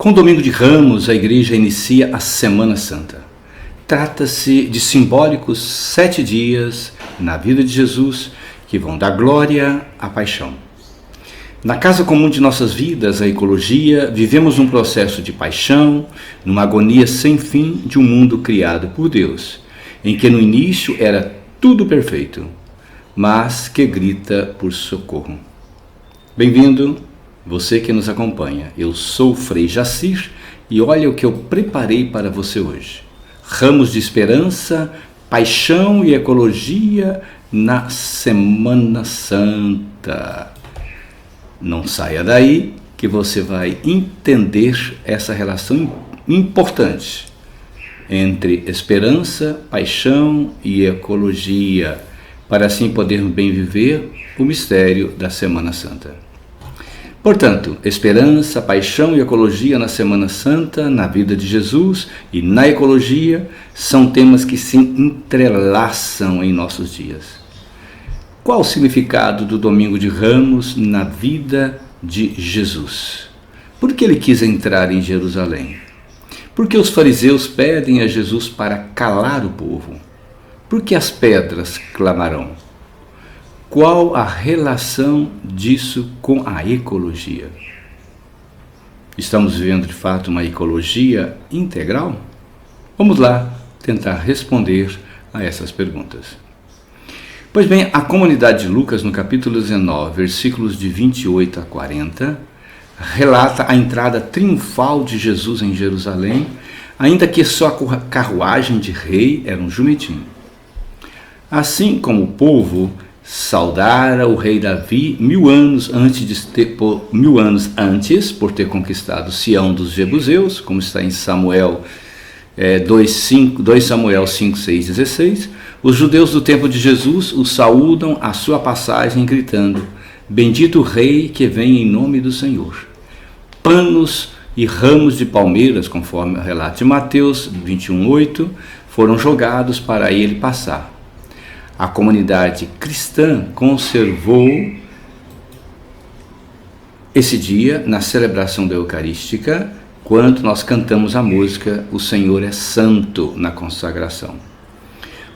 Com o Domingo de Ramos, a Igreja inicia a Semana Santa. Trata-se de simbólicos 7 dias na vida de Jesus que vão da glória à paixão. Na casa comum de nossas vidas, a ecologia, vivemos um processo de paixão, numa agonia sem fim de um mundo criado por Deus, em que no início era tudo perfeito, mas que grita por socorro. Bem-vindo, você que nos acompanha. Eu sou o Frei Jacir e olha o que eu preparei para você hoje. Ramos de esperança, paixão e ecologia na Semana Santa. Não saia daí que você vai entender essa relação importante entre esperança, paixão e ecologia, para assim podermos bem viver o mistério da Semana Santa. Portanto, esperança, paixão e ecologia na Semana Santa, na vida de Jesus e na ecologia, são temas que se entrelaçam em nossos dias. Qual o significado do Domingo de Ramos na vida de Jesus? Por que ele quis entrar em Jerusalém? Por que os fariseus pedem a Jesus para calar o povo? Por que as pedras clamarão? Qual a relação disso com a ecologia? Estamos vivendo de fato uma ecologia integral? Vamos lá tentar responder a essas perguntas. Pois bem, a comunidade de Lucas, no capítulo 19, versículos de 28 a 40, relata a entrada triunfal de Jesus em Jerusalém, ainda que sua carruagem de rei era um jumentinho. Assim como o povo saudara o rei Davi 1000 anos antes, por ter conquistado Sião dos Jebuseus, como está em Samuel 2 Samuel 5, 6, 16, os judeus do tempo de Jesus o saúdam à sua passagem gritando: bendito o rei que vem em nome do Senhor. Panos e ramos de palmeiras, conforme o relato de Mateus 21:8, foram jogados para ele passar. A comunidade cristã conservou esse dia na celebração da Eucarística, quando nós cantamos a música O Senhor é Santo na consagração.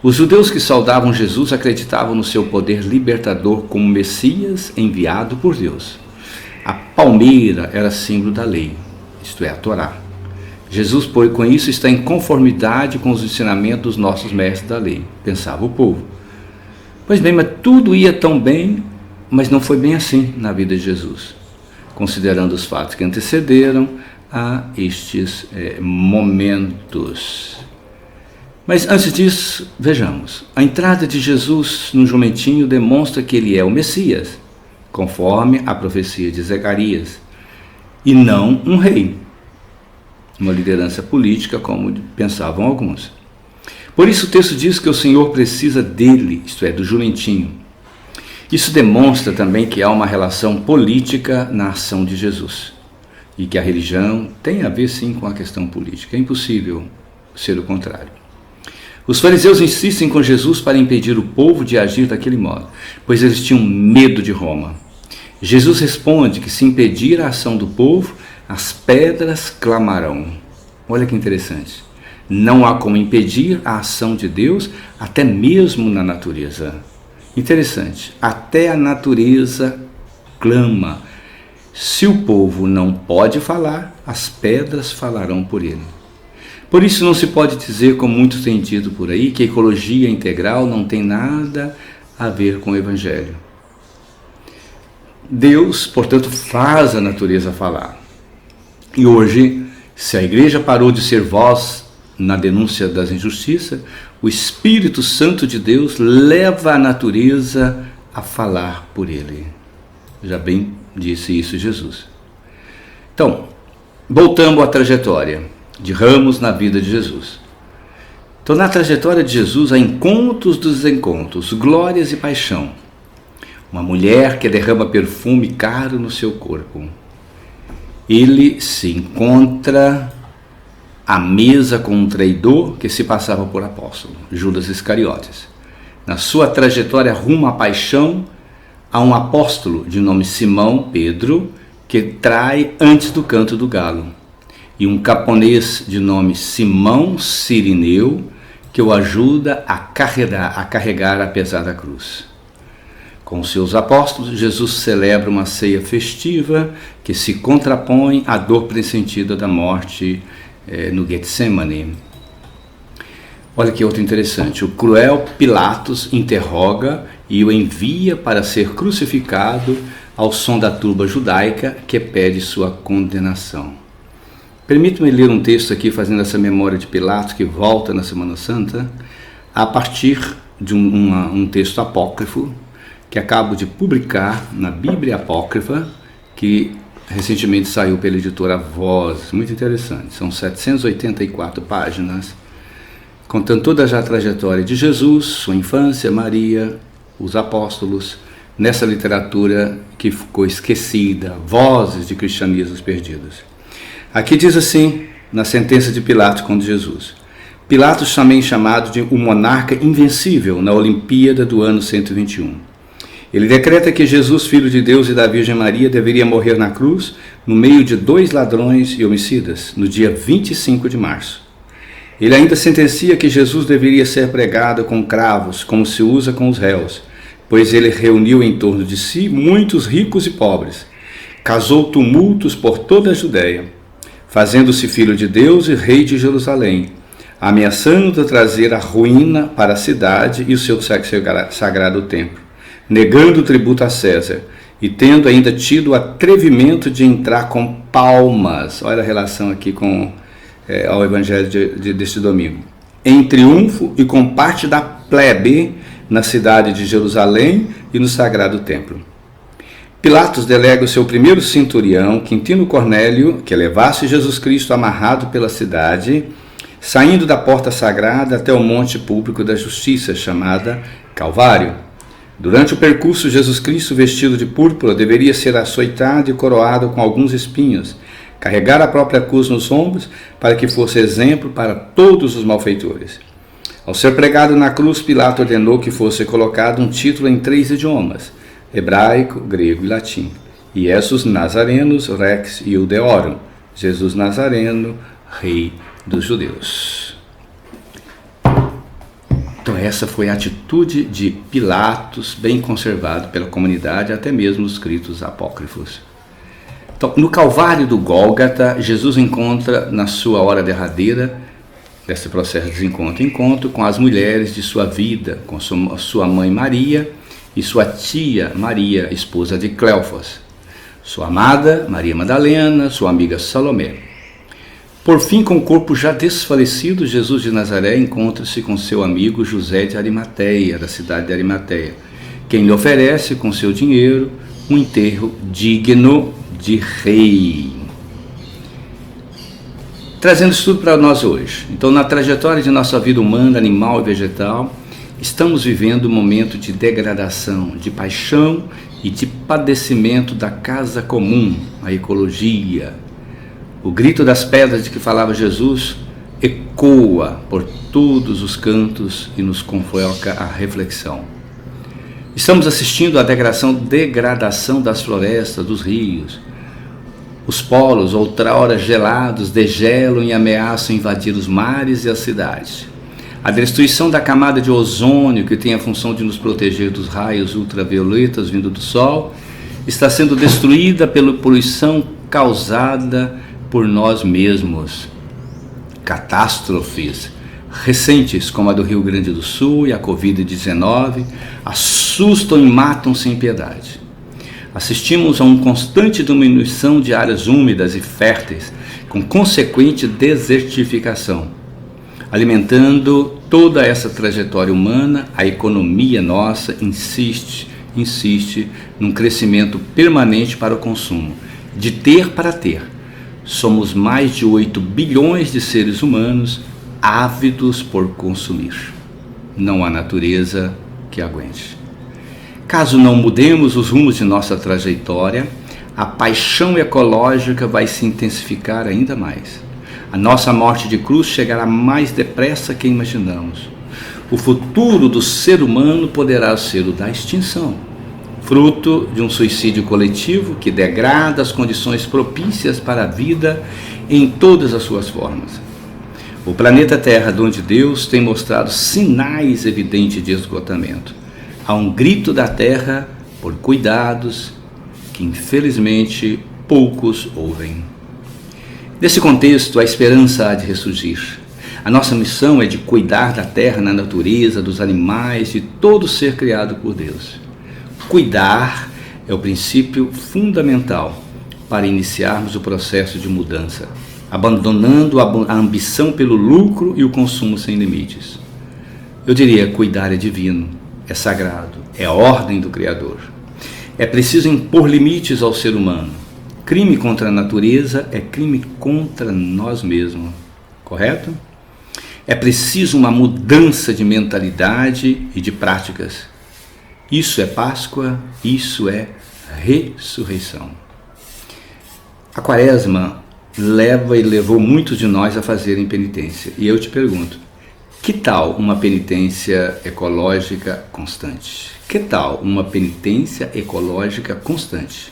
Os judeus que saudavam Jesus acreditavam no seu poder libertador como Messias enviado por Deus. A palmeira era símbolo da lei, isto é, a Torá. Jesus, pois, com isso está em conformidade com os ensinamentos dos nossos mestres da lei, pensava o povo. Pois bem, mas tudo ia tão bem, mas não foi bem assim na vida de Jesus, considerando os fatos que antecederam a estes momentos. Mas antes disso, vejamos, a entrada de Jesus no jumentinho demonstra que ele é o Messias, conforme a profecia de Zacarias, e não um rei, uma liderança política como pensavam alguns. Por isso o texto diz que o Senhor precisa dele, isto é, do jumentinho. Isso demonstra também que há uma relação política na ação de Jesus, e que a religião tem a ver sim com a questão política. É impossível ser o contrário. Os fariseus insistem com Jesus para impedir o povo de agir daquele modo, pois eles tinham medo de Roma. Jesus responde que se impedir a ação do povo, as pedras clamarão. Olha que interessante. Não há como impedir a ação de Deus, até mesmo na natureza. Interessante, até a natureza clama. Se o povo não pode falar, as pedras falarão por ele. Por isso não se pode dizer, como muitos têm dito por aí, que a ecologia integral não tem nada a ver com o Evangelho. Deus, portanto, faz a natureza falar. E hoje, se a igreja parou de ser voz na denúncia das injustiças, o Espírito Santo de Deus leva a natureza a falar por ele. Já bem disse isso Jesus. Então, voltamos à trajetória de Ramos na vida de Jesus. Então, na trajetória de Jesus há encontros dos encontros, glórias e paixão. Uma mulher que derrama perfume caro no seu corpo. Ele se encontra à mesa com um traidor que se passava por apóstolo, Judas Iscariotes. Na sua trajetória rumo à paixão, há um apóstolo de nome Simão Pedro, que trai antes do canto do galo. e um camponês de nome Simão Cirineu, que o ajuda a carregar a pesada cruz. Com seus apóstolos, Jesus celebra uma ceia festiva que se contrapõe à dor pressentida da morte no Getsemane. Olha que outro interessante. O cruel Pilatos interroga e o envia para ser crucificado ao som da turba judaica que pede sua condenação. Permita-me ler um texto aqui fazendo essa memória de Pilatos que volta na Semana Santa a partir de um texto apócrifo que acabo de publicar na Bíblia Apócrifa, que recentemente saiu pela editora Voz. Muito interessante, são 784 páginas, contando toda a trajetória de Jesus, sua infância, Maria, os apóstolos, nessa literatura que ficou esquecida, vozes de cristianismos perdidos. Aqui diz assim, na sentença de Pilatos contra Jesus: Pilatos, também chamado de o monarca invencível na Olimpíada do ano 121. Ele decreta que Jesus, filho de Deus e da Virgem Maria, deveria morrer na cruz no meio de 2 ladrões e homicidas, no dia 25 de março. Ele ainda sentencia que Jesus deveria ser pregado com cravos, como se usa com os réus, pois ele reuniu em torno de si muitos ricos e pobres, causou tumultos por toda a Judéia, fazendo-se filho de Deus e rei de Jerusalém, ameaçando trazer a ruína para a cidade e o seu sagrado templo, negando o tributo a César e tendo ainda tido o atrevimento de entrar com palmas, olha a relação aqui com ao evangelho deste domingo, em triunfo e com parte da plebe na cidade de Jerusalém e no sagrado templo. Pilatos delega o seu primeiro centurião, Quintino Cornélio, que levasse Jesus Cristo amarrado pela cidade, saindo da porta sagrada até o monte público da justiça, chamada Calvário. Durante o percurso, Jesus Cristo, vestido de púrpura, deveria ser açoitado e coroado com alguns espinhos, carregar a própria cruz nos ombros, para que fosse exemplo para todos os malfeitores. Ao ser pregado na cruz, Pilatos ordenou que fosse colocado um título em 3 idiomas, hebraico, grego e latim: Iesus Nazarenus Rex Iudeorum, Jesus Nazareno, Rei dos Judeus. Então essa foi a atitude de Pilatos, bem conservado pela comunidade, até mesmo os escritos apócrifos. Então, no Calvário do Gólgata, Jesus encontra na sua hora derradeira, desse processo de encontro com as mulheres de sua vida, com sua mãe Maria e sua tia Maria, esposa de Cleofas, sua amada Maria Madalena, sua amiga Salomé. Por fim, com o corpo já desfalecido, Jesus de Nazaré encontra-se com seu amigo José de Arimateia, da cidade de Arimateia, quem lhe oferece com seu dinheiro um enterro digno de rei. Trazendo isso tudo para nós hoje. Então, na trajetória de nossa vida humana, animal e vegetal, estamos vivendo um momento de degradação, de paixão e de padecimento da casa comum, a ecologia. O grito das pedras de que falava Jesus ecoa por todos os cantos e nos convoca à reflexão. Estamos assistindo à degradação das florestas, dos rios. Os polos, outrora gelados, degelam e ameaçam invadir os mares e as cidades. A destruição da camada de ozônio, que tem a função de nos proteger dos raios ultravioletas vindo do Sol, está sendo destruída pela poluição causada por nós mesmos. Catástrofes recentes, como a do Rio Grande do Sul e a Covid-19, assustam e matam sem piedade. Assistimos a uma constante diminuição de áreas úmidas e férteis, com consequente desertificação. Alimentando toda essa trajetória humana, a economia nossa insiste num crescimento permanente para o consumo, de ter para ter. Somos mais de 8 bilhões de seres humanos ávidos por consumir. Não há natureza que aguente. Caso não mudemos os rumos de nossa trajetória, a paixão ecológica vai se intensificar ainda mais. A nossa morte de cruz chegará mais depressa que imaginamos. O futuro do ser humano poderá ser o da extinção, fruto de um suicídio coletivo que degrada as condições propícias para a vida em todas as suas formas. O planeta Terra, onde Deus tem mostrado sinais evidentes de esgotamento. Há um grito da Terra por cuidados que infelizmente poucos ouvem. Nesse contexto, a esperança há de ressurgir. A nossa missão é de cuidar da terra, na natureza, dos animais, de todo ser criado por Deus. Cuidar é o princípio fundamental para iniciarmos o processo de mudança, abandonando a ambição pelo lucro e o consumo sem limites. Eu diria, cuidar é divino, é sagrado, é a ordem do Criador. É preciso impor limites ao ser humano. Crime contra a natureza é crime contra nós mesmos, correto? É preciso uma mudança de mentalidade e de práticas. Isso é Páscoa, isso é ressurreição. A Quaresma leva e levou muitos de nós a fazerem penitência. E eu te pergunto, que tal uma penitência ecológica constante? Que tal uma penitência ecológica constante?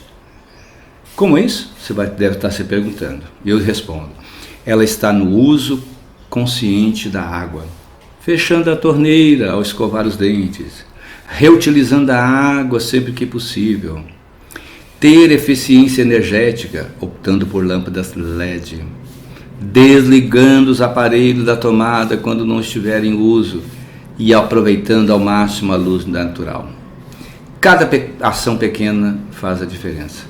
Como é isso? Você deve estar se perguntando. E eu respondo, ela está no uso consciente da água, fechando a torneira ao escovar os dentes, reutilizando a água sempre que possível, ter eficiência energética, optando por lâmpadas LED, desligando os aparelhos da tomada quando não estiver em uso e aproveitando ao máximo a luz natural. Cada ação pequena faz a diferença.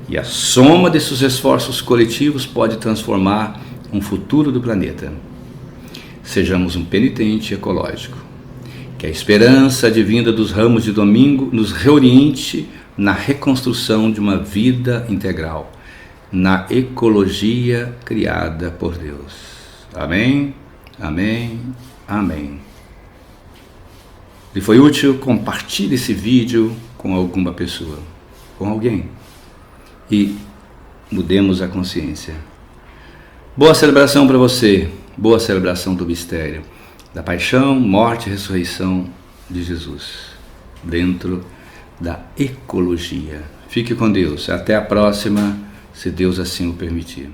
E a soma desses esforços coletivos pode transformar um futuro do planeta. Sejamos um penitente ecológico. Que a esperança advinda dos ramos de domingo nos reoriente na reconstrução de uma vida integral, na ecologia criada por Deus. Amém, amém, amém. Se foi útil, compartilhe esse vídeo com alguma pessoa, com alguém. E mudemos a consciência. Boa celebração para você, boa celebração do mistério, da paixão, morte e ressurreição de Jesus, dentro da ecologia. Fique com Deus, até a próxima, se Deus assim o permitir.